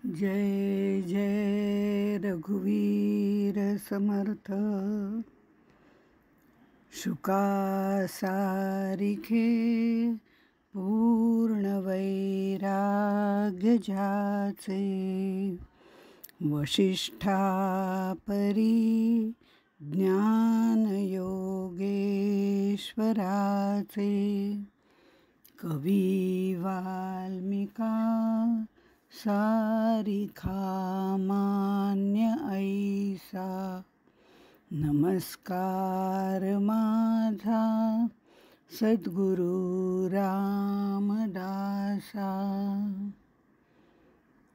जय जय रघुवीर समर्थ। शुका सारिखे पूर्ण वैराग्य ज्याचे, वशिष्ठा परी ज्ञान योगेश्वराचे, कवी वाल्मिका सारिखा मान्य ऐसा, नमस्कार माझा सद्गुरु रामदासा।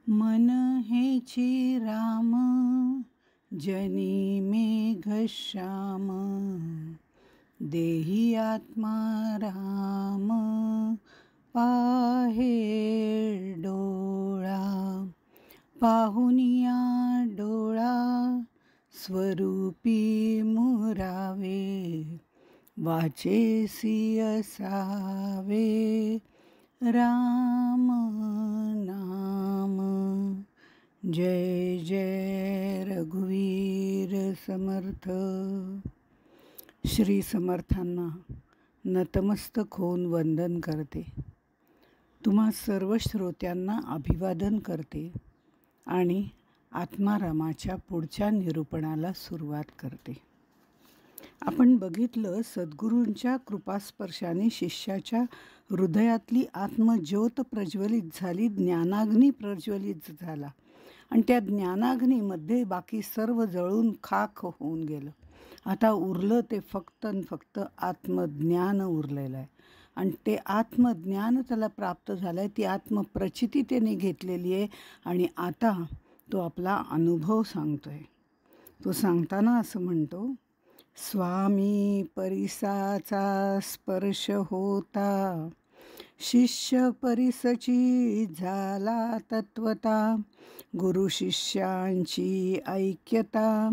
मन हेची राम जनी मेघश्याम, देही आत्मा राम पाहे डोळा, पाहुनिया डोळा स्वरूपी मुरावे, वाचेसी असावे राम नाम। जय जय रघुवीर समर्थ। श्री समर्थांना नतमस्तक होऊन वंदन करते। तुम्हा सर्व श्रोत्यांना अभिवादन करते आणि आत्मारामाच्या पुढच्या निरूपणाला सुरुवात करते। आपण बघितलं, सद्गुरूंच्या कृपास्पर्शाने शिष्याच्या हृदयातली आत्मज्योत प्रज्वलित झाली, ज्ञानाग्नी प्रज्वलित झाला आणि त्या ज्ञानाग्नीमध्ये बाकी सर्व जळून खाक होऊन गेलं। आता उरलं ते फक्त आत्मज्ञान उरलेलं आहे आणि ते आत्मज्ञान त्याला प्राप्त झालं आहे, ती आत्मप्रचिती त्याने घेतलेली आहे आणि आता तो आपला अनुभव सांगतो आहे। तो सांगताना असं म्हणतो, स्वामी परिसाचा स्पर्श होता, शिष्य परिसची झाला तत्वता, गुरु शिष्यांची ऐक्यता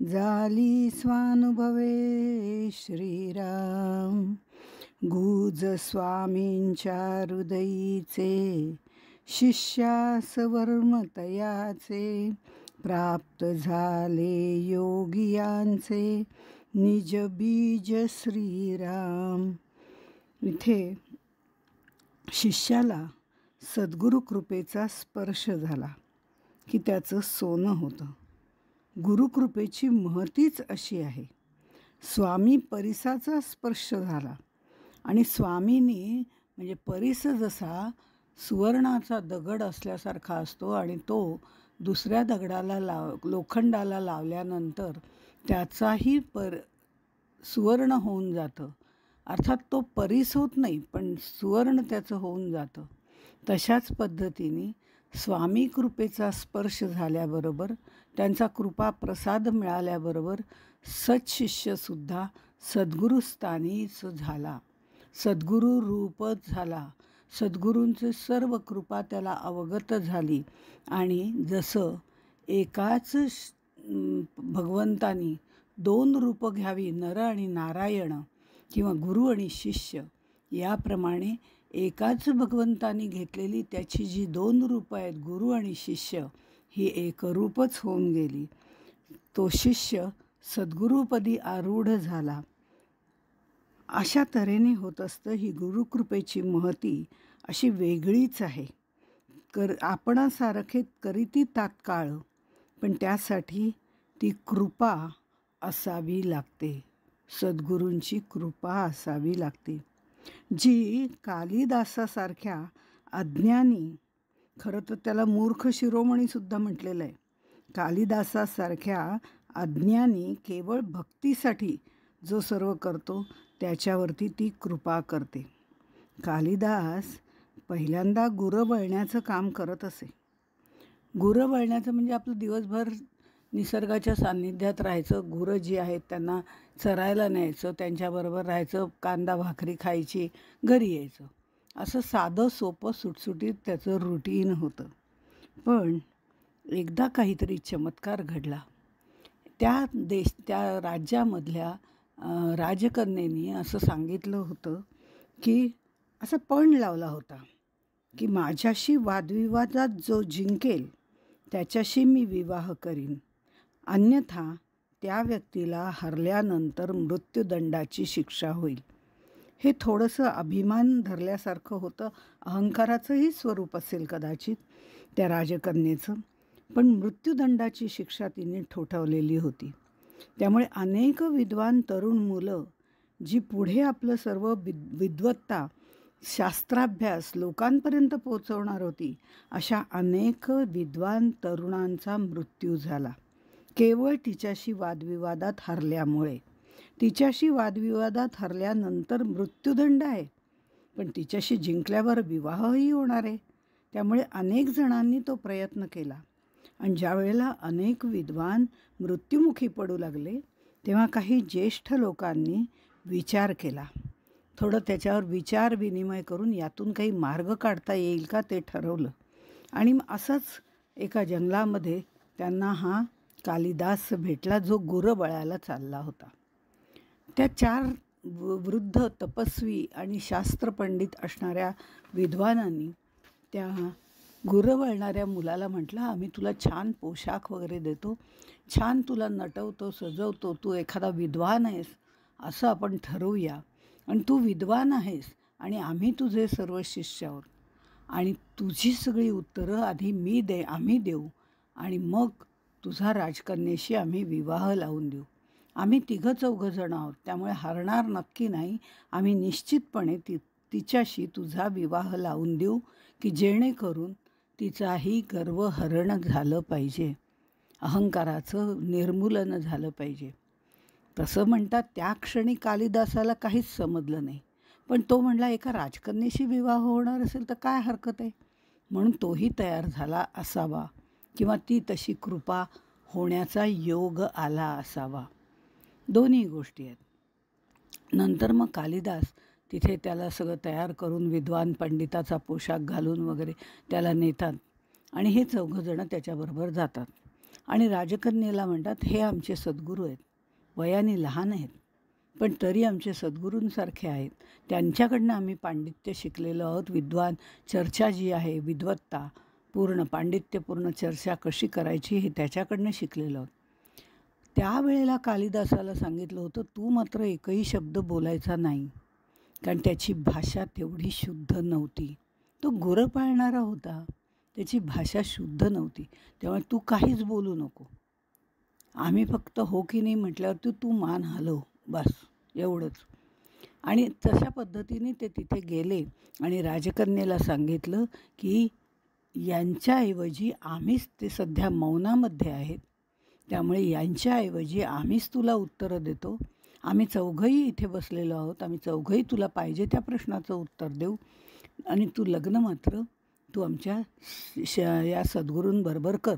झाली स्वानुभवे श्रीराम। गुज स्वामींच्या हृदयीचे, शिष्यास वर्मतयाचे, प्राप्त झाले योगियांचे निज बीज श्रीराम। इथे शिष्याला सद्गुरु कृपेचा स्पर्श झाला की त्याचं सोनं होतं। गुरुकृपेची महतीच अशी आहे। स्वामी परिसाचा स्पर्श झाला आणि स्वामींनी म्हणजे परिस जसा सुवर्णाचा दगड असल्यासारखा असतो आणि तो दुसऱ्या दगडाला लोखंडाला लावल्यानंतर त्याचाही सुवर्ण होऊन जातं, अर्थात तो परिस होत नाही पण सुवर्ण त्याचं होऊन जातं। तशाच पद्धतीने स्वामी कृपेचा स्पर्श झाल्याबरोबर, त्यांचा कृपा प्रसाद मिळाल्याबरोबर सत्शिष्यसुद्धा सद्गुरुस्थानीच झाला, सद्गुरू रूपच झाला। सद्गुरूंचे सर्व कृपा त्याला अवगत झाली आणि जसं एकाच भगवंतानी दोन रूपं घ्यावी, नर आणि नारायण किंवा गुरु आणि शिष्य, याप्रमाणे एकाच भगवंतानी घेतलेली त्याची जी दोन रूपं आहेत, गुरु आणि शिष्य, ही एकरूपच होऊन गेली। तो शिष्य सद्गुरुपदी आरूढ झाला। अशा तऱ्हेने होत असतं। ही गुरुकृपेची महती अशी वेगळीच आहे। आपणासारखे करीती तात्काळ, पण त्यासाठी ती कृपा असावी लागते, सद्गुरूंची कृपा असावी लागते, जी कालिदासासारख्या अज्ञानी, खरं तर त्याला मूर्ख शिरोमणीसुद्धा म्हटलेलं आहे, कालिदासासारख्या अज्ञानी केवळ भक्तीसाठी जो सर्व करतो त्याच्यावरती ती कृपा करते। कालिदास पहिल्यांदा गुरं बळण्याचं काम करत असे। गुरं बळण्याचं म्हणजे आपलं दिवसभर निसर्गाच्या सान्निध्यात राहायचं, गुरं जी आहेत त्यांना चरायला न्यायचं, त्यांच्याबरोबर राहायचं, कांदा भाकरी खायची, घरी यायचं, असं साधं सोपं सुटसुटीत त्याचं रुटीन होतं। पण एकदा काहीतरी चमत्कार घडला। त्या राज्यामधल्या राजकन्येने असं सांगितलं होतं की असा पण लावला होता की माझ्याशी वादविवादात जो जिंकेल त्याच्याशी मी विवाह करीन, अन्यथा त्या व्यक्तीला हरल्यानंतर मृत्यूदंडाची शिक्षा होईल. हे थोडंसं अभिमान धरल्यासारखं होतं. अहंकाराचंही स्वरूप असेल कदाचित त्या राजकन्येचं, पण मृत्यूदंडाची शिक्षा तिने ठोठावलेली होती. त्यामुळे अनेक विद्वान तरुण मुलं जी पुढे आपलं सर्व विद्वत्ता, शास्त्राभ्यास लोकांपर्यंत पोहोचवणार होती, अशा अनेक विद्वान तरुणांचा मृत्यू झाला केवळ तिच्याशी वादविवादात हरल्यामुळे. तिच्याशी वादविवादात हरल्यानंतर मृत्यूदंड आहे, पण तिच्याशी जिंकल्यावर विवाहही होणार आहे. त्यामुळे अनेक जणांनी तो प्रयत्न केला. आणि ज्या वेळेला अनेक विद्वान मृत्युमुखी पडू लागले, तेव्हा काही ज्येष्ठ लोकांनी विचार केला. थोडं त्याच्यावर विचार विनिमय करून यातून काही मार्ग काढता येईल का ते ठरवलं. आणि असंच एका जंगलामध्ये त्यांना हा कालिदास भेटला, जो गुरबळाला चालला होता. त्या 4 वृद्ध तपस्वी आणि शास्त्रपंडित असणाऱ्या विद्वानांनी त्या गुरवळणाऱ्या मुलाला म्हटलं, आम्ही तुला छान पोशाख वगैरे देतो, छान तुला नटवतो, सजवतो, तू एखादा विद्वान आहेस असं आपण ठरवूया. आणि तू विद्वान आहेस आणि आम्ही तुझे सर्व शिष्य आहोत, आणि तुझी सगळी उत्तरं आधी आम्ही देऊ, आणि मग तुझा राजकन्येशी आम्ही विवाह लावून देऊ. आम्ही 3-4 जण आहोत, त्यामुळे हरणार नक्की नाही. आम्ही निश्चितपणे तिच्याशी तुझा विवाह लावून देऊ, की जेणेकरून तिचाही गर्वहरण झालं पाहिजे, अहंकाराचं निर्मूलन झालं पाहिजे. तसं म्हणतात त्या क्षणी कालिदासाला काहीच समजलं नाही. पण तो म्हणला, एका राजकन्येशी विवाह होणार असेल तर काय हरकत आहे, म्हणून तोही तयार झाला असावा, किंवा ती तशी कृपा होण्याचा योग आला असावा. दोन्ही गोष्टी आहेत. नंतर मग कालिदास तिथे त्याला सगळं तयार करून विद्वान पंडिताचा पोशाख घालून वगैरे त्याला नेतात, आणि हे 4 जण त्याच्याबरोबर जातात. आणि राजकन्येला म्हणतात, हे आमचे सद्गुरू आहेत, वयाने लहान आहेत, पण तरी आमचे सद्गुरूंसारखे आहेत. त्यांच्याकडनं आम्ही पांडित्य शिकलेलो आहोत. विद्वान चर्चा जी आहे, विद्वत्ता पूर्ण पांडित्यपूर्ण चर्चा कशी करायची हे त्याच्याकडनं शिकलेलो आहोत. त्यावेळेला कालिदासाला सांगितलं होतं, तू मात्र एकही शब्द बोलायचा नाही, कारण त्याची भाषा तेवढी शुद्ध नव्हती. तो गुरं पाळणारा होता, त्याची भाषा शुद्ध नव्हती, त्यामुळे तू काहीच बोलू नको. आम्ही फक्त हो की नाही म्हटल्यावर तू मान हलव, बस एवढंच. आणि तशा पद्धतीने ते तिथे गेले आणि राजकन्येला सांगितलं की यांच्याऐवजी आम्हीच, ते सध्या मौनामध्ये आहेत, त्यामुळे यांच्याऐवजी आम्हीच तुला उत्तरं देतो. आम्ही 4घंही इथे बसलेलो आहोत, आम्ही 4घंही तुला पाहिजे त्या प्रश्नाचं उत्तर देऊ, आणि तू लग्न मात्र तू आमच्या या सद्गुरूंबरोबर कर,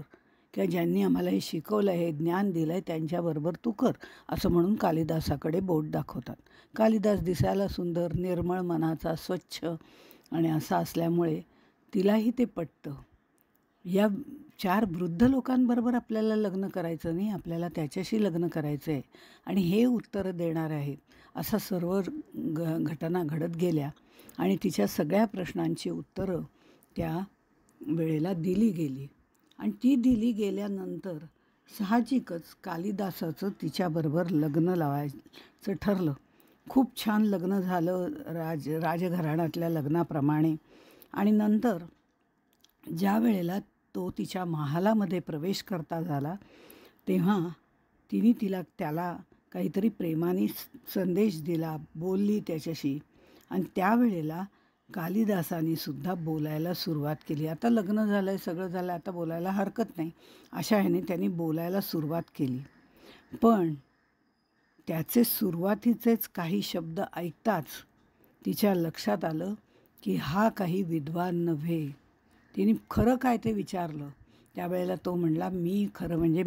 किंवा ज्यांनी आम्हाला हे शिकवलं, हे ज्ञान दिलं आहे, त्यांच्याबरोबर तू कर, असं म्हणून कालिदासाकडे बोट दाखवतात. कालिदास दिसायला सुंदर, निर्मळ मनाचा, स्वच्छ आणि असा असल्यामुळे तिलाही ते पटतं. या 4 वृद्ध लोकांबरोबर आपल्याला लग्न करायचं नाही, आपल्याला त्याच्याशी लग्न करायचं आहे, आणि हे उत्तरं देणार आहेत. असा सर्व घटना घडत गेल्या, आणि तिच्या सगळ्या प्रश्नांची उत्तरं त्या वेळेला दिली गेली. आणि ती दिली गेल्यानंतर साहजिकच कालिदासाचं तिच्याबरोबर लग्न लावायचं ठरलं. खूप छान लग्न झालं राजघराण्यातल्या लग्नाप्रमाणे. आणि नंतर ज्या वेळेला तो तिच्या महालामध्ये प्रवेश करता झाला, तेव्हा त्याला काहीतरी प्रेमाने संदेश दिला, बोलली त्याच्याशी, आणि त्यावेळेला कालिदासाने सुद्धा बोलायला सुरुवात केली. आता लग्न झालं आहे, सगळं झालं, आता बोलायला हरकत नाही, अशा ह्याने त्यांनी बोलायला सुरुवात केली. पण त्याचे सुरुवातीचेच काही शब्द ऐकताच तिच्या लक्षात आलं की हा काही विद्वान नव्हे. तिने खरं काय ते विचारलं. त्यावेळेला तो म्हणला, मी खरं म्हणजे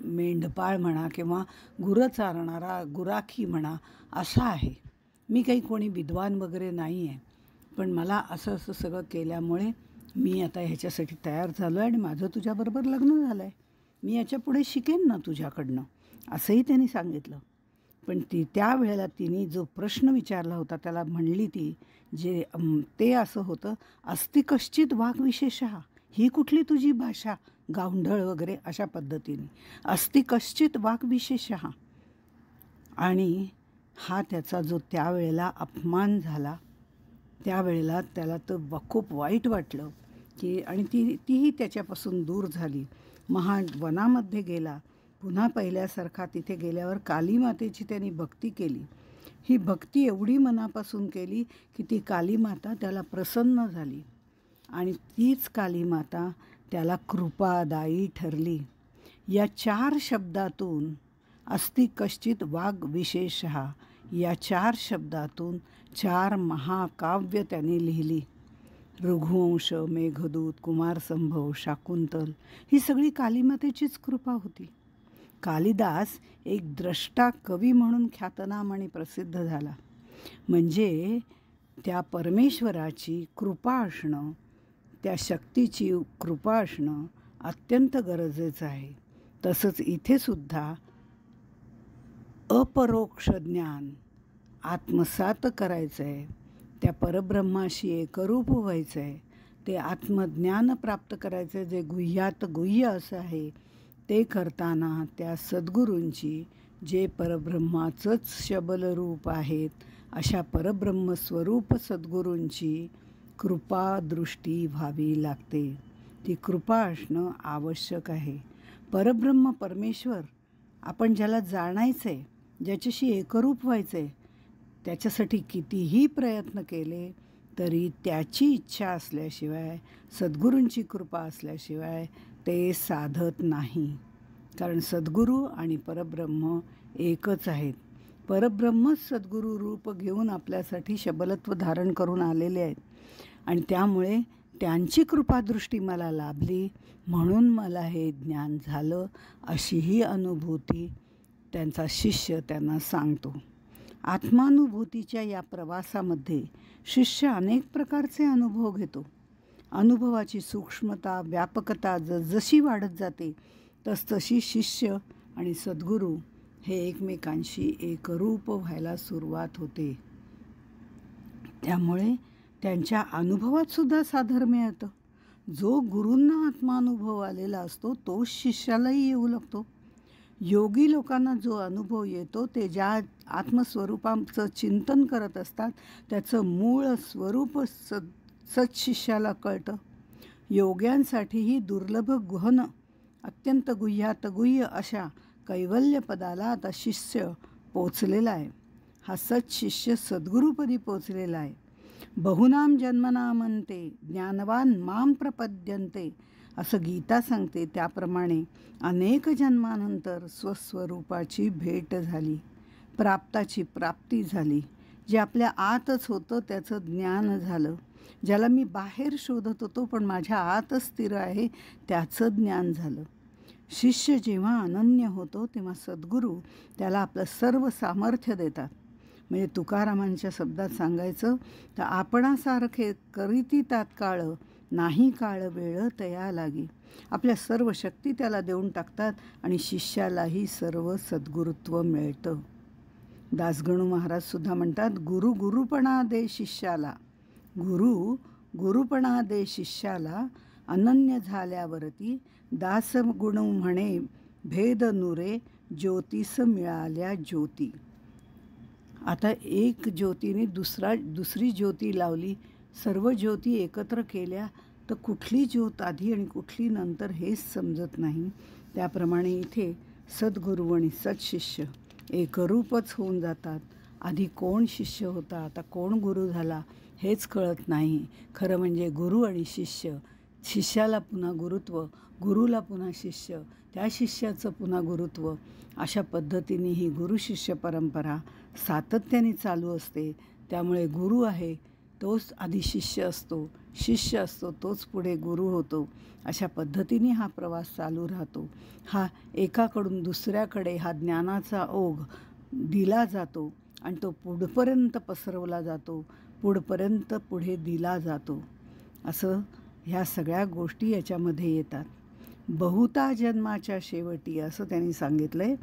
मेंढपाळ म्हणा किंवा गुरं चारणारा गुराखी म्हणा असा आहे, मी काही कोणी विद्वान वगैरे नाही आहे, पण मला असं असं सगळं केल्यामुळे मी आता ह्याच्यासाठी तयार झालो आहे, आणि माझं तुझ्याबरोबर लग्न झालं आहे, मी याच्यापुढे शिकेन ना तुझ्याकडनं, असंही त्यांनी सांगितलं. पण त्यावेळेला तिने जो प्रश्न विचारला होता त्याला म्हणली ते असं होतं, अस्ति कश्चित वाग्विशेषः, ही कुठली तुझी भाषा गावंढळ वगैरे अशा पद्धतीने. अस्ति कश्चित वाक्विशेषः. आणि हा त्याचा जो त्यावेळेला अपमान झाला, त्यावेळेला त्याला तर खूप वाईट वाटलं की, आणि तीही त्याच्यापासून दूर झाली. वनामध्ये गेला. पुन्हा पहिल्यासारखा तिथे गेल्यावर कालीमातेची त्यांनी भक्ती केली. ही भक्ती एवढी मनापासून केली की ती कालीमाता त्याला प्रसन्न झाली आणि तीच कालीमाता त्याला कृपादायी ठरली. या 4 शब्दातून अस्ति कश्चित वाग्विशेषः, या 4 शब्दातून 4 महाकाव्य त्यांनी लिहिली. रघुवंश, मेघदूत, कुमारसंभव, शाकुंतल ही सगळी कालीमातेचीच कृपा होती. कालिदास एक द्रष्टा कवी म्हणून ख्यातनाम आणि प्रसिद्ध झाला. म्हणजे त्या परमेश्वराची कृपा असणं, त्या शक्तीची कृपा असणं अत्यंत गरजेचं आहे. तसंच इथे सुद्धा अपरोक्ष ज्ञान आत्मसात करायचं आहे, त्या परब्रह्माशी एकरूप व्हायचं आहे, ते आत्मज्ञान प्राप्त करायचं आहे जे गुह्यात गुह्य असं आहे. ते करताना त्या सद्गुरूंची, जे परब्रह्माचंच शबल रूप आहेत, अशा परब्रह्मस्वरूप सद्गुरूंची कृपादृष्टी व्हावी लागते. ती कृपा असणं आवश्यक आहे. परब्रह्म परमेश्वर आपण ज्याला जाणायचं आहे, ज्याच्याशी एकरूप व्हायचं आहे, त्याच्यासाठी कितीही प्रयत्न केले तरी त्याची इच्छा असल्याशिवाय, सद्गुरूंची कृपा असल्याशिवाय ते साधत नाही. कारण सद्गुरू आणि परब्रह्म एकच आहेत. परब्रह्मच सद्गुरू रूप घेऊन आपल्यासाठी शबलत्व धारण करून आलेले आहेत आणि त्यामुळे त्यांची कृपादृष्टी मला लाभली म्हणून मला हे ज्ञान झालं, अशीही अनुभूती त्यांचा शिष्य त्यांना सांगतो. आत्मानुभूतीच्या या प्रवासामध्ये शिष्य अनेक प्रकारचे अनुभव घेतो. अनुभवाची सूक्ष्मता, व्यापकता जशी वाढत जाते तसतशी शिष्य आणि सद्गुरू हे एकमेकांशी एकरूप व्हायला सुरुवात होते. त्यामुळे त्यांच्या अनुभवात सुद्धा साधर्म्य येतं. जो गुरूंना आत्मानुभव आलेला असतो तोच शिष्यालाही येऊ लागतो. योगी लोकांना जो अनुभव येतो ते ज्या आत्मस्वरूपाचं चिंतन करत असतात त्याचं मूळ स्वरूप सत्शिष्याला कळतं. योग्यांसाठीही दुर्लभ गहन, अत्यंत गुह्यात गुह्य अशा कैवल्यपदाला आता शिष्य पोचलेला आहे. हा सत्शिष्य सद्गुरुपदी पोचलेला आहे. बहुनाम जन्मनामंते ज्ञानवान माम प्रपद्यन्ते असं गीता सांगते. त्याप्रमाणे अनेक जन्मानंतर स्वस्वरूपाची भेट झाली, प्राप्ताची प्राप्ती झाली. जे आपल्या आतच होतं त्याचं ज्ञान झालं. ज्याला मी बाहेर शोधत होतो पण माझ्या आतच स्थिर आहे त्याचं ज्ञान झालं. शिष्य जेव्हा अनन्य होतो तेव्हा सद्गुरू त्याला आपलं सर्व सामर्थ्य देतात. म्हणजे तुकारामांच्या शब्दात सांगायचं तर आपणासारखे करीती तात्काळ, नाही काळ वेळ तया लागी. आपल्या सर्व शक्ती त्याला देऊन टाकतात आणि शिष्यालाही सर्व सद्गुरुत्व मिळतं. दासगणू महाराज सुद्धा म्हणतात, गुरु गुरुपणा दे शिष्याला, गुरु गुरुपणा दे शिष्याला, अनन्य झाल्यावरती दासगुण म्हणे भेद नुरे, ज्योतिष मिळाल्या ज्योती. आता एक ज्योतीने दुसरी ज्योती लावली, सर्व ज्योती एकत्र केल्या तर कुठली ज्योत आधी आणि कुठली नंतर हेच समजत नाही. त्याप्रमाणे इथे सद्गुरू आणि सत्शिष्य एकरूपच होऊन जातात. आधी कोण शिष्य होता, आता कोण गुरु झाला हेच कळत नाही. खरं म्हणजे गुरु आणि शिष्य, शिष्याला पुन्हा गुरुत्व, गुरुला पुन्हा शिष्य, त्या शिष्याचं पुन्हा गुरुत्व, अशा पद्धतीने ही गुरुशिष्य परंपरा सातत्याने चालू असते. त्यामुळे गुरु आहे तोच आधी शिष्य असतो, शिष्य असतो तोच पुढे गुरु होतो. अशा पद्धतीने हा प्रवास चालू राहतो. हा एकाकडून दुसऱ्याकडे हा ज्ञानाचा ओघ दिला जातो आणि तो पुढपर्यंत पसरवला जातो, पुढपर्यंत पुढे दिला जातो. असं ह्या सगळ्या गोष्टी याच्यामध्ये येतात. बहुता जन्माच्या शेवटी असं त्यांनी सांगितलं आहे,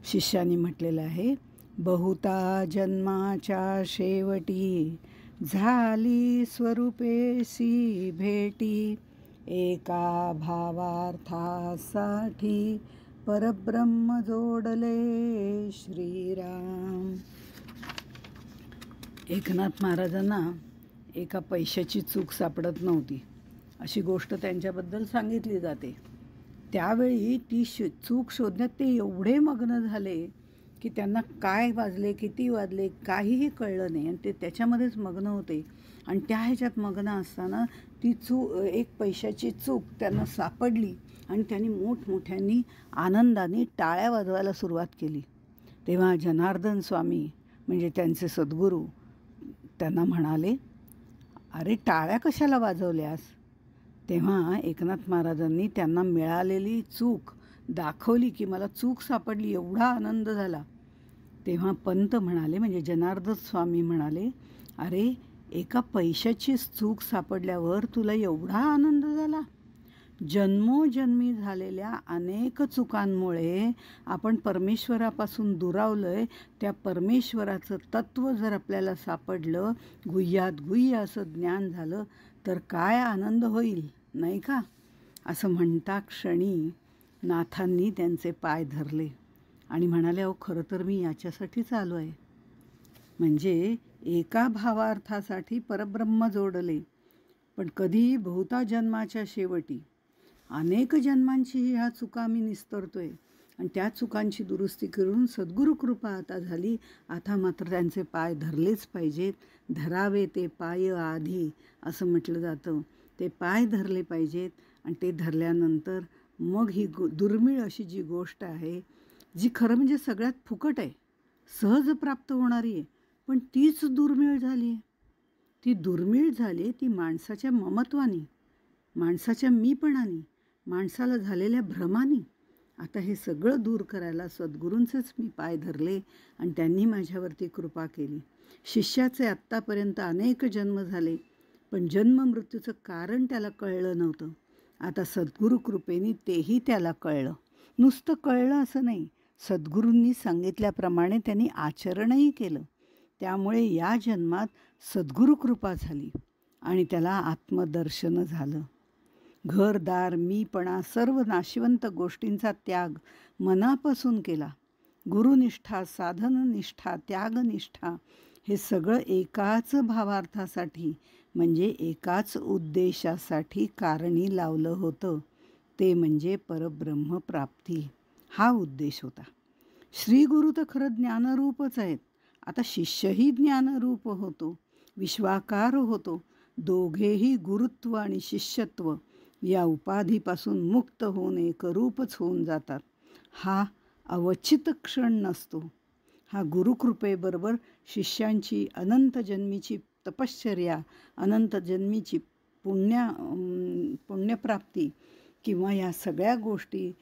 शिष्याने म्हटलेलं आहे. बहुता जन्माच्या शेवटी झाली स्वरूपेसी भेटी, एका भावार्थासाठी परब्रह्म जोडले श्रीराम. एकनाथ महाराजांना एका पैशाची चूक सापडत नव्हती अशी गोष्ट त्यांच्याबद्दल सांगितली जाते. त्यावेळी ती चूक शोधण्यात ते एवढे मग्न झाले की त्यांना काय वाजले किती वाजले काहीही कळलं नाही आणि ते त्याच्यामध्येच मग्न होते. आणि त्या ह्याच्यात मग्न असताना ती एक पैशाची चूक त्यांना सापडली आणि त्यांनी मोठमोठ्यांनी आनंदाने टाळ्या वाजवायला सुरुवात केली. तेव्हा जनार्दन स्वामी म्हणजे त्यांचे सद्गुरू त्यांना म्हणाले, अरे टाळ्या कशाला वाजवल्यास? तेव्हा एकनाथ महाराजांनी त्यांना मिळालेली चूक दाखवली की मला चूक सापडली, एवढा आनंद झाला. तेव्हा पंत म्हणाले म्हणजे जनार्दन स्वामी म्हणाले, अरे एका पैशाची चूक सापडल्यावर तुला एवढा आनंद झाला? जन्मोजन्मी झालेल्या अनेक चुकांमुळे आपण परमेश्वरापासून दुरावलोय. त्या परमेश्वराचं तत्त्व जर आपल्याला सापडलं, गुह्यात गुह्य असं ज्ञान झालं तर काय आनंद होईल नाही का? असं म्हणता क्षणी नाथांनी त्यांचे पाय धरले आणि म्हणाले, अहो खरं तर मी याच्यासाठीच आलो आहे. म्हणजे एका भावार्थासाठी परब्रह्म जोडले. पण कधी बहुता जन्माच्या शेवटी अनेक जन्मांची ह्या चुका मी निस्तरतोय आणि त्या चुकांची दुरुस्ती करून सद्गुरू कृपा आता झाली. आता मात्र त्यांचे पाय धरलेच पाहिजेत. धरावे ते पाय आधी असं म्हटलं जातं. ते पाय धरले पाहिजेत आणि ते धरल्यानंतर मग ही दुर्मिळ अशी जी गोष्ट आहे, जी खरं म्हणजे सगळ्यात फुकट आहे, सहज प्राप्त होणारी आहे, पण तीच दुर्मिळ झाली आहे. ती दुर्मिळ झाली ती माणसाच्या ममत्वानी, माणसाच्या मीपणानी, माणसाला झालेल्या भ्रमानी. आता हे सगळं दूर करायला सद्गुरूंचेच मी पाय धरले आणि त्यांनी माझ्यावरती कृपा केली. शिष्याचे आत्तापर्यंत अनेक जन्म झाले, पण जन्म मृत्यूचं कारण त्याला कळलं नव्हतं. आता सद्गुरू कृपेने तेही त्याला कळलं. नुसतं कळलं असं नाही, सद्गुरूंनी सांगितल्याप्रमाणे त्यांनी आचरणही केलं. त्यामुळे या जन्मात सद्गुरू कृपा झाली आणि त्याला आत्मदर्शन झालं. घरदार मीपणा सर्व नाशिवंत गोष्टींचा त्याग मनापासून केला. गुरुनिष्ठा, साधननिष्ठा, त्यागनिष्ठा हे सगळं एकाच भावार्थासाठी म्हणजे एकाच उद्देशासाठी कारणी लावलं होतं. ते म्हणजे परब्रह्म प्राप्ती. हा उद्देश होता. श्रीगुरु तर खरं ज्ञानरूपच आहेत. आता शिष्यही ज्ञानरूप होतो, विश्वाकार होतो. दोघेही गुरुत्व आणि शिष्यत्व या उपाधीपासून मुक्त होऊन एकरूपच होऊन जातात. हा अवचित क्षण नसतो. हा गुरुकृपेबरोबर शिष्यांची अनंत जन्मीची तपश्चर्या, अनंत जन्मीची पुण्यप्राप्ती किंवा या सगळ्या गोष्टी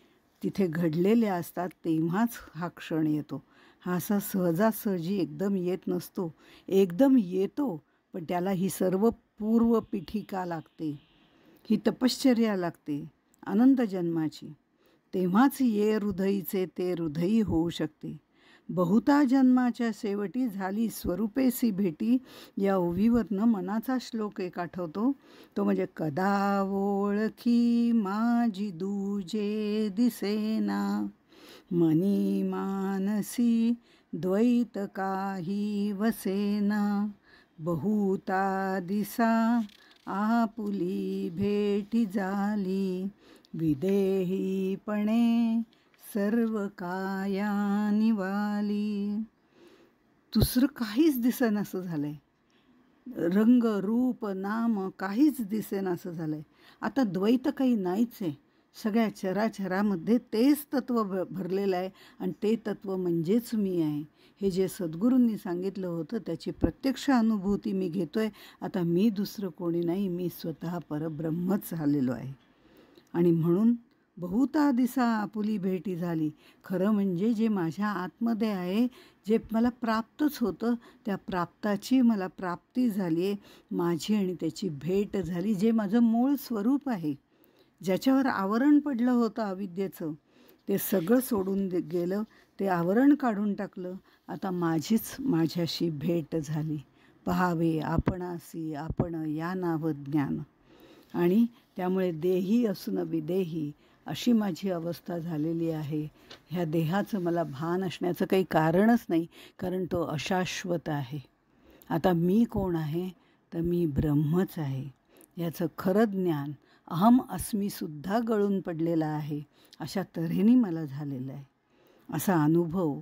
तिथे घडलेल्या असतात, तेव्हाच हा क्षण येतो. हा असा सहजासहजी एकदम येत नसतो. एकदम येतो, पण त्याला ही सर्व पूर्वपीठिका लागते, ही तपश्चर्या लागते अनंत जन्माची. तेव्हाच ये हृदयीचे ते हृदयी होऊ शकते. बहुता जन्माच्या शेवटी झाली स्वरूपेसी भेटी या ओवीवरनं मनाचा श्लोक एक आठवतो. तो म्हणजे कदा ओळखी माझी दूजे दिसेना, मनी मानसी द्वैत काही वसेना, बहुता दिसा आपुली भेटी झाली, विदेहीपणे सर्व काया निवाली. दुसरं काहीच दिसेनासं झालं आहे. रंग रूप नाम काहीच दिसेनासं झालं आहे. आता द्वैत काही नाहीच आहे. सगळ्या चराचरामध्ये तेच तत्त्व भरलेलं आहे आणि ते तत्त्व म्हणजेच मी आहे. हे जे सद्गुरूंनी सांगितलं होतं त्याची प्रत्यक्ष अनुभूती मी घेतो आहे. आता मी दुसरं कोणी नाही, मी स्वतः परब्रह्मच झालेलो आहे. आणि म्हणून बहुता दिसा आपुली भेटी झाली. खरं म्हणजे जे माझ्या आतमध्ये आहे, जे मला प्राप्तच होतं, त्या प्राप्ताची मला प्राप्ती झाली आहे. माझी आणि त्याची भेट झाली. जे माझं मूळ स्वरूप आहे, ज्याच्यावर आवरण पडलं होतं अविद्येचं, ते सगळं सोडून गेलं. ते आवरण काढून टाकलं. आता माझीच माझ्याशी भेट झाली. पहावे आपणासी आपण या नाव ज्ञान. आणि त्यामुळे देही असून विदेही अशी माझी अवस्था झालेली आहे. ह्या देहाचं मला भान असण्याचं काही कारणच नाही, कारण तो अशाश्वत आहे. आता मी कोण आहे? तर मी ब्रह्मच आहे. याचं खरं ज्ञान अहम अस्मीसुद्धा गळून पडलेला आहे, अशा तऱ्हेने मला झालेला आहे. असा अनुभव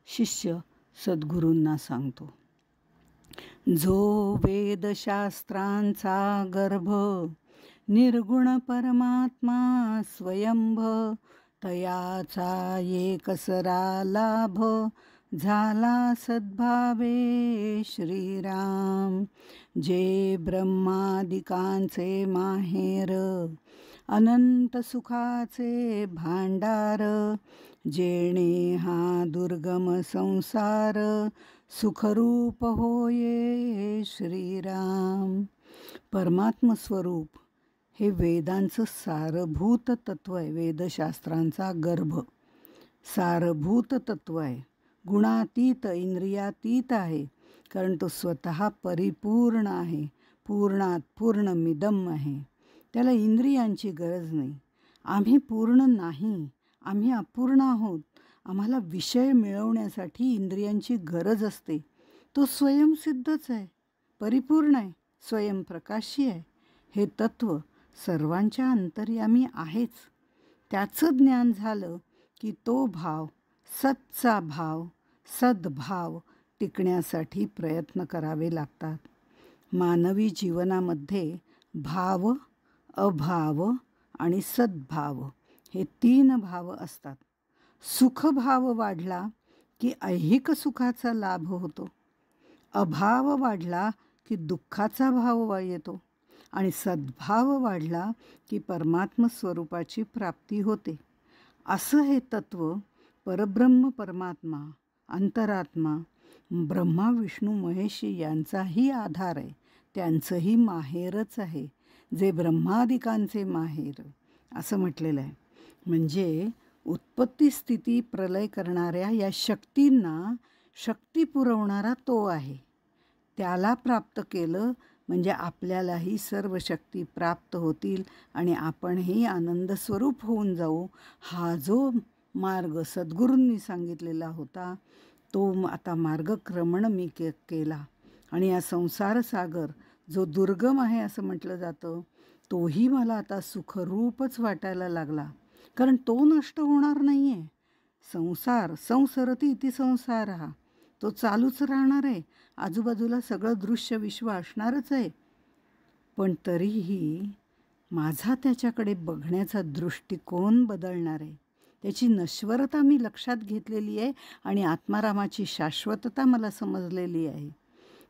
शिष्य सद्गुरूंना सांगतो. जो वेदशास्त्रांचा गर्भ निर्गुण परमात्मा स्वयंभ, तयाचा एकसरा लाभ झाला सद्भावे श्रीराम. जे ब्रह्मादिकांचे माहेर अनंत सुखाचे भांडार, जेणे हा दुर्गम संसार सुखरूप होये श्रीराम. परमात्म स्वरूप हे वेदांचं सारभूत तत्व आहे. वेदशास्त्रांचा गर्भ सारभूत तत्व आहे. गुणातीत इंद्रियातीत आहे, कारण तो स्वतः परिपूर्ण आहे. पूर्णात पूर्णमिदम आहे. त्याला इंद्रियांची गरज नाही. आम्ही पूर्ण नाही, आम्ही अपूर्ण आहोत. आम्हाला विषय मिळवण्यासाठी इंद्रियांची गरज असते. तो स्वयंसिद्धच आहे, परिपूर्ण आहे, स्वयंप्रकाशी आहे. हे तत्व सर्वांच्या अंतर्यामी आहेच. त्याचं ज्ञान झालं की तो भाव, सतचा भाव, सद्भाव टिकण्यासाठी प्रयत्न करावे लागतात. मानवी जीवनामध्ये भाव, अभाव आणि सद्भाव हे 3 भाव असतात. सुखभाव वाढला की ऐहिक सुखाचा लाभ होतो. अभाव वाढला की दुःखाचा भाव येतो. आणि सद्भाव वाढला की परमात्म स्वरूपाची प्राप्ती होते. असं हे तत्व परब्रह्म परमात्मा, अंतरात्मा, ब्रह्मा विष्णू महेश यांचाही आधार आहे. त्यांचंही माहेरच आहे, जे ब्रह्मादिकांचे माहेर असं म्हटलेलं आहे. म्हणजे उत्पत्ती स्थिती प्रलय करणाऱ्या या शक्तींना शक्ती पुरवणारा तो आहे. त्याला प्राप्त केलं म्हणजे आपल्यालाही सर्व शक्ती प्राप्त होतील आणि आपणही आनंद स्वरूप होऊन जाऊ. हा जो मार्ग सद्गुरूंनी सांगितलेला होता, तो आता मार्गक्रमण मी केला. आणि या संसार सागर जो दुर्गम आहे असं म्हटलं जातं, तोही मला आता सुखरूपच वाटायला लागला, कारण तो नष्ट होणार नाही आहे. संसार संसरती इति संसारः, तो चालूच राहणार आहे. आजूबाजूला सगळं दृश्य विश्व असणारच आहे. पण तरीही माझा त्याच्याकडे बघण्याचा दृष्टिकोन बदलणार आहे. त्याची नश्वरता मी लक्षात घेतलेली आहे आणि आत्मारामाची शाश्वतता मला समजलेली आहे.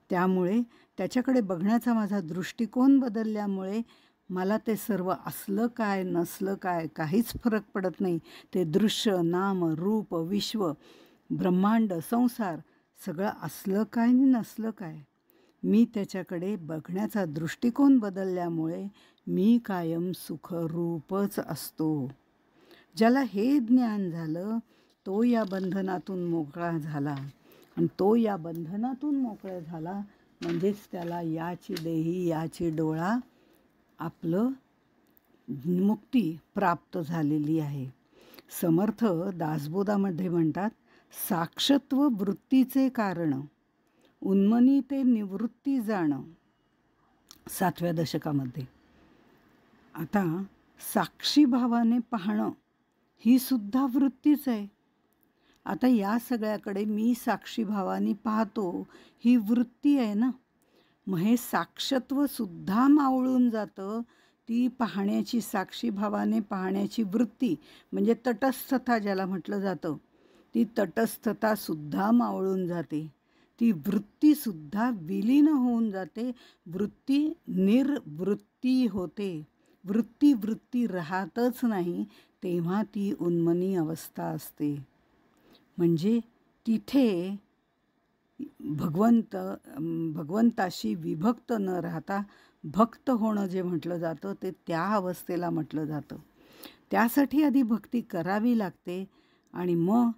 त्यामुळे त्याच्याकडे बघण्याचा माझा दृष्टिकोन बदलल्यामुळे मला ते सर्व असलं काय नसलं काय काहीच फरक पडत नाही. ते दृश्य, नाम, रूप, विश्व, ब्रह्मांड, संसार सगळं असलं काय आणि नसलं काय, मी त्याच्याकडे बघण्याचा दृष्टिकोन बदलल्यामुळे मी कायम सुखरूपच असतो. ज्याला हे ज्ञान झालं तो या बंधनातून मोकळा झाला. आणि तो या बंधनातून मोकळा झाला म्हणजेच त्याला याची देही याची डोळा आपलं मुक्ती प्राप्त झालेली आहे. समर्थ दासबोधामध्ये म्हणतात, साक्षत्व वृत्तीचे कारण उन्मनी ते निवृत्ती जाणं. 7व्या दशकामध्ये. आता साक्षी भावाने पाहणं ही सुद्धा वृत्तीच आहे. आता या सगळ्याकडे मी साक्षी भावाने पाहतो ही वृत्ती आहे ना. मग हे साक्षत्व सुद्धा मावळून जातं. ती पाहण्याची, साक्षी भावाने पाहण्याची वृत्ती म्हणजे तटस्थता ज्याला म्हटलं जातं, ती तटस्थता सुद्धा मावळून जाते. ती वृत्तीसुद्धा विलीन होऊन जाते. वृत्ती निर्वृत्ती होते. वृत्ती राहतच नाही. तेव्हा ती उन्मनी अवस्था असते. म्हणजे तिथे भगवंताशी विभक्त न राहता भक्त होणं जे म्हटलं जातं ते त्या अवस्थेला म्हटलं जातं. त्यासाठी आधी भक्ती करावी लागते आणि मग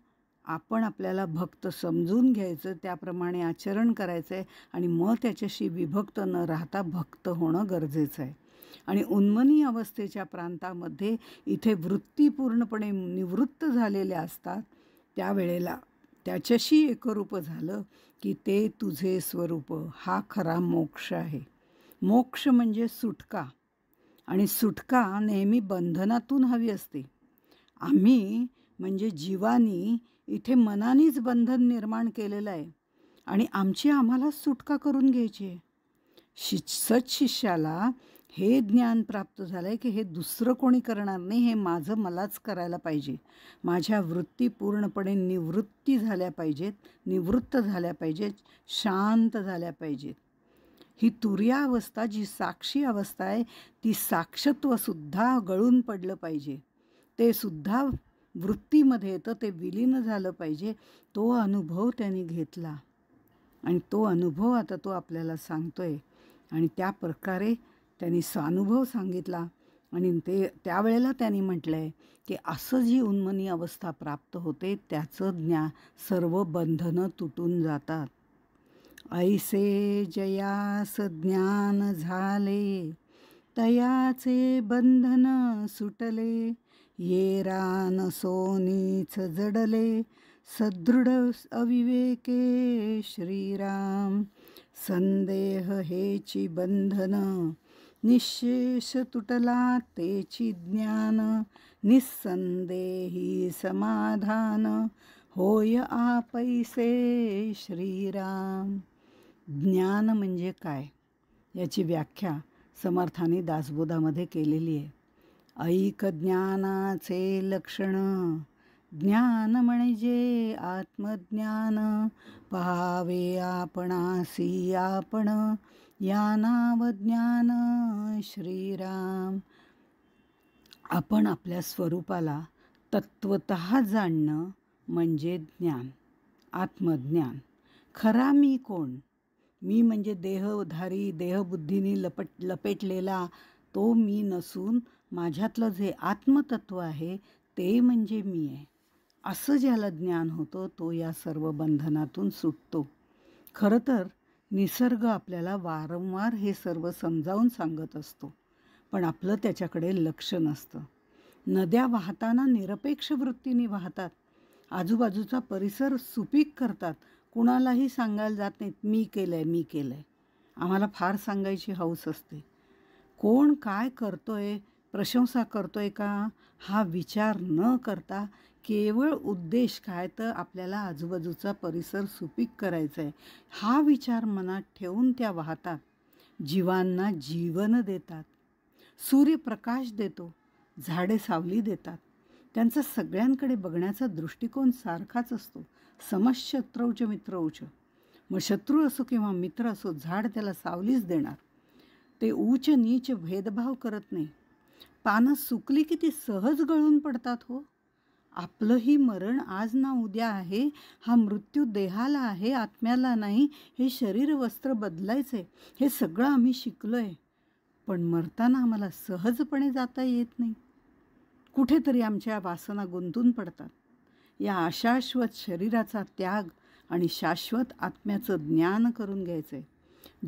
आपण आपल्याला भक्त समजून घ्यायचं, त्याप्रमाणे आचरण करायचं आहे आणि मग त्याच्याशी विभक्त न राहता भक्त होणं गरजेचं आहे. आणि उन्मनी अवस्थेच्या प्रांतामध्ये इथे वृत्ती पूर्णपणे निवृत्त झालेल्या असतात. त्यावेळेला त्याच्याशी एकरूप झालं की ते तुझे स्वरूप, हा खरा मोक्ष आहे. मोक्ष म्हणजे सुटका, आणि सुटका नेहमी बंधनातून हवी असते. आम्ही म्हणजे जीवानी इथे मनानेच बंधन निर्माण केलेलं आहे आणि आमची आम्हालाच सुटका करून घ्यायची आहे. सत्शिष्याला हे ज्ञान प्राप्त झालं आहे की हे दुसरं कोणी करणार नाही, हे माझं मलाच करायला पाहिजे. माझ्या वृत्ती पूर्णपणे निवृत्ती झाल्या पाहिजेत, निवृत्त झाल्या पाहिजेत, शांत झाल्या पाहिजेत. ही तुर्या अवस्था जी साक्षी अवस्था आहे ती साक्षत्वसुद्धा गळून पडलं पाहिजे, ते सुद्धा वृत्तीमध्ये येतं, ते विलीन झालं पाहिजे. तो अनुभव त्यांनी घेतला आणि तो अनुभव आता तो आपल्याला सांगतोय. आणि त्या प्रकारे त्यांनी स्वानुभव सांगितला आणि त्यावेळेला त्यांनी म्हटलं आहे की असं जी उन्मनी अवस्था प्राप्त होते त्याचं सर्व बंधनं तुटून जातात. ऐसे जयास ज्ञान झाले, तयाचे बंधन सुटले. ये रान सोनीच जडले, सदृढ अविवेके श्रीराम. संदेह हेची बंधन, निशेष तुटला तेची ज्ञान. निस्संदेही समाधान, होय आपैसे श्रीराम. ज्ञान म्हणजे काय याची व्याख्या समर्थांनी दासबोधामध्ये केलेली आहे. ऐक ज्ञानाचे लक्षण, ज्ञान म्हणजे आत्मज्ञान. पहावे आपणासी आपण, या नाव ज्ञान श्रीराम. आपण आपल्या स्वरूपाला तत्वतः जाणणं म्हणजे ज्ञान, आत्मज्ञान. खरा मी कोण? मी म्हणजे देहधारी, देहबुद्धीने लपेटलेला तो मी नसून माझ्यातलं जे आत्मतत्व आहे ते म्हणजे मी आहे. असं ज्याला ज्ञान होतं तो या सर्व बंधनातून सुटतो. खरं तर निसर्ग आपल्याला वारंवार हे सर्व समजावून सांगत असतो, पण आपलं त्याच्याकडे लक्ष नसतं. नद्या वाहताना निरपेक्ष वृत्तीने वाहतात, आजूबाजूचा परिसर सुपीक करतात, कुणालाही सांगायला जात नाहीत मी केलं आहे, मी केलं आहे. आम्हाला फार सांगायची हौस असते. कोण काय करतोय, प्रशंसा करतोय का, हा विचार न करता केवळ उद्देश काय तर आपल्याला आजूबाजूचा परिसर सुपीक करायचा आहे, हा विचार मनात ठेवून त्या वाहतात. जीवांना जीवन देतात, सूर्यप्रकाश देतो, झाडे सावली देतात. त्यांचा सगळ्यांकडे बघण्याचा दृष्टिकोन सारखाच असतो. समशत्रूच मित्रौच. मग शत्रू असो किंवा मित्र असो, झाड त्याला सावलीच देणार. ते उच्च नीच भेदभाव करत नाही. पानं सुकली की ती सहज गळून पडतात हो. आपलंही मरण आज ना उद्या आहे. हा मृत्यू देहाला आहे, आत्म्याला नाही. हे शरीर वस्त्र बदलायचं आहे, हे सगळं आम्ही शिकलो आहे. पण मरताना आम्हाला सहजपणे जाता येत नाही. कुठेतरी आमच्या वासना गुंतून पडतात. या अशाश्वत शरीराचा त्याग आणि शाश्वत आत्म्याचं ज्ञान करून घ्यायचं आहे.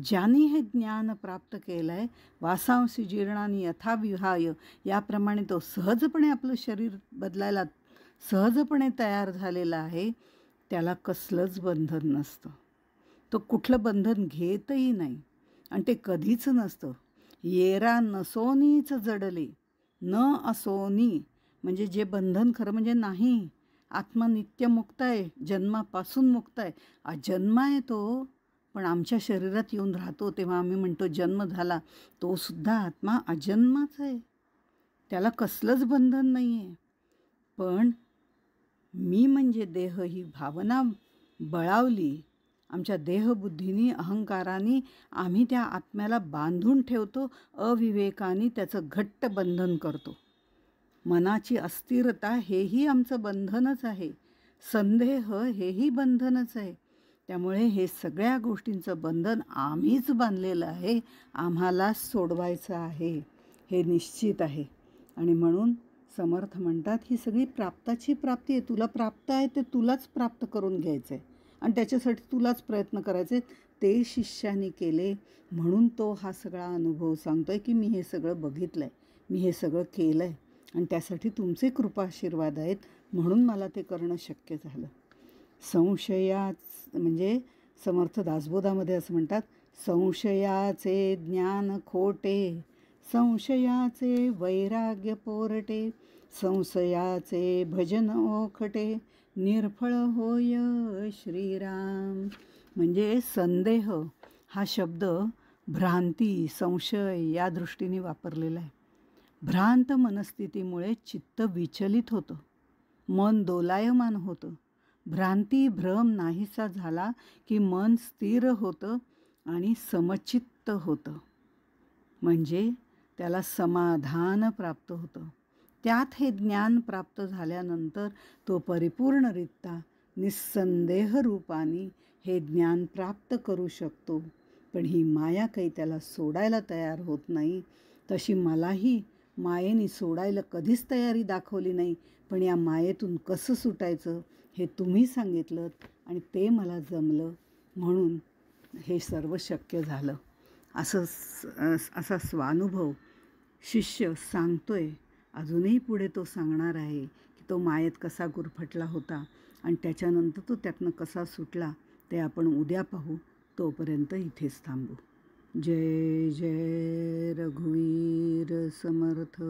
ज्यांनी हे ज्ञान प्राप्त केलं आहे, वासांसी जीर्णानी यथा विहाय, याप्रमाणे तो सहजपणे आपलं शरीर बदलायला सहजपणे तयार झालेला आहे. त्याला कसलंच बंधन नसतं. तो कुठलं बंधन घेतही नाही आणि ते कधीच नसतं. येरा नसोनीच जडले, न असोनी म्हणजे जे बंधन खरं म्हणजे नाही. आत्मा नित्य मुक्त आहे, जन्मापासून मुक्त आहे. जन्म आहे तो, पण आमच्या शरीरात येऊन राहतो तेव्हा आम्ही म्हणतो जन्म झाला. तो सुद्धा आत्मा अजन्माच आहे, त्याला कसलंच बंधन नाही आहे. पण मी म्हणजे देह ही भावना बळावली, आमच्या देहबुद्धीनी अहंकाराने आम्ही त्या आत्म्याला बांधून ठेवतो. अविवेकाने त्याचं घट्ट बंधन करतो. मनाची अस्थिरता हेही आमचं बंधनच आहे. संदेह हेही बंधनच आहे. त्यामुळे हे सगळ्या गोष्टींचं बंधन आम्हीच बांधलेलं आहे, आम्हालाच सोडवायचं आहे, हे निश्चित आहे. आणि म्हणून समर्थ म्हणतात ही सगळी प्राप्ताची प्राप्ती आहे. तुला प्राप्त आहे ते तुलाच प्राप्त करून घ्यायचं आहे आणि त्याच्यासाठी तुलाच प्रयत्न करायचे, ते शिष्याने केले म्हणून तो हा सगळा अनुभव सांगतोय की मी हे सगळं बघितलं आहे, मी हे सगळं केलं आहे आणि त्यासाठी तुमचे कृपाशीर्वाद आहेत म्हणून मला ते करणं शक्य झालं. संशयाच म्हणजे समर्थ दासबोधामध्ये असं म्हणतात, संशयाचे ज्ञान खोटे, संशयाचे वैराग्य पोरटे, संशयाचे भजन ओखटे, निर्फळ होय श्रीराम. म्हणजे संदेह हा शब्द भ्रांती, संशय या दृष्टीने वापरलेला आहे. भ्रांत मनस्थितीमुळे चित्त विचलित होतं, मन दोलायमान होतं. भ्रांती भ्रम नाहीसा झाला की मन स्थिर होतं आणि समचित्त होतं, म्हणजे त्याला समाधान प्राप्त होतं. त्यात हे ज्ञान प्राप्त झाल्यानंतर तो परिपूर्णरित्या निस्संदेह रूपाने हे ज्ञान प्राप्त करू शकतो. पण ही माया काही त्याला सोडायला तयार होत नाही. तशी मलाही मायेने सोडायला कधीच तयारी दाखवली नाही, पण या मायेतून कसं सुटायचं हे तुम्ही सांगितलं आणि ते मला जमलं म्हणून हे सर्व शक्य झालं. असा स्वानुभव शिष्य सांगतोय. अजूनही पुढे तो सांगणार आहे की तो मायेत कसा गुरफटला होता आणि त्याच्यानंतर तो त्यातनं कसा सुटला ते आपण उद्या पाहू. तोपर्यंत इथेच थांबू. जय जय रघुवीर समर्थ.